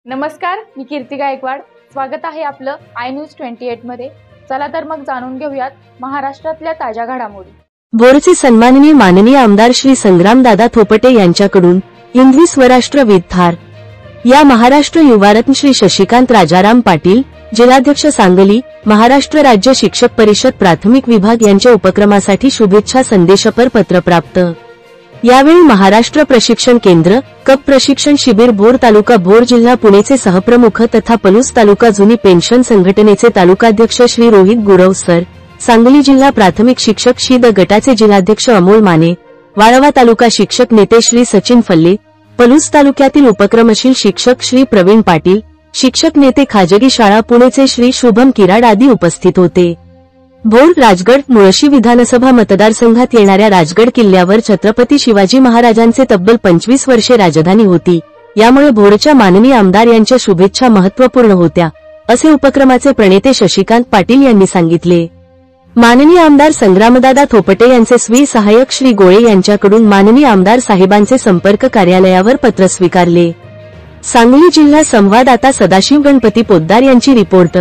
नमस्कार, मी कीर्ती गायकवाड। स्वागत आहे आपलं आय न्यूज 28 मध्ये। चला तर मग जाणून घेऊयात महाराष्ट्रातल्या ताज्या घडामोडी। भोरचे सन्माननीय माननीय आमदार श्री संग्रामदादा थोपटे यांच्याकडून हिंदवी स्वराष्ट्र विद्यार या महाराष्ट्र युवारत्न श्री शशिकांत राजाराम पाटील जिल्हाध्यक्ष सांगली महाराष्ट्र राज्य शिक्षक परिषद प्राथमिक विभाग यांच्या उपक्रमासाठी शुभेच्छा संदेशपर पत्र प्राप्त। यावेळी महाराष्ट्र प्रशिक्षण केंद्र कप प्रशिक्षण शिबिर भोर तालुका भोर जिल्हा पुणेचे सहप्रमुख तथा पलूस तालुका जुनी पेन्शन संघटनेचे तालुकाध्यक्ष श्री रोहित गुरव सर, सांगली जिल्हा प्राथमिक शिक्षक शी द गटाचे जिल्हाध्यक्ष अमोल माने, वाळवा तालुका शिक्षक नेते श्री सचिन फल्ले, पलूस तालुक्यातील उपक्रमशील शिक्षक श्री प्रवीण पाटील, शिक्षक नेते खाजगी शाळा पुणेचे श्री शुभम किराड आदी उपस्थित होते। भोर राजगड मुळशी विधानसभा मतदारसंघात येणाऱ्या राजगड किल्ल्यावर छत्रपती शिवाजी महाराजांचे तब्बल 25 वर्षे राजधानी होती। यामुळे भोरच्या माननीय आमदार यांच्या शुभेच्छा महत्त्वपूर्ण होत्या, असे उपक्रमाचे प्रणेते शशिकांत पाटील यांनी सांगितले। माननीय आमदार संग्रामदादा थोपटे यांचे स्वी सहाय्यक श्री गोळे यांच्याकडून माननीय आमदार साहेबांचे संपर्क कार्यालयावर पत्र स्वीकारले। सांगली जिल्हा संवाददाता सदाशिव गणपती पोद्दार यांची रिपोर्ट।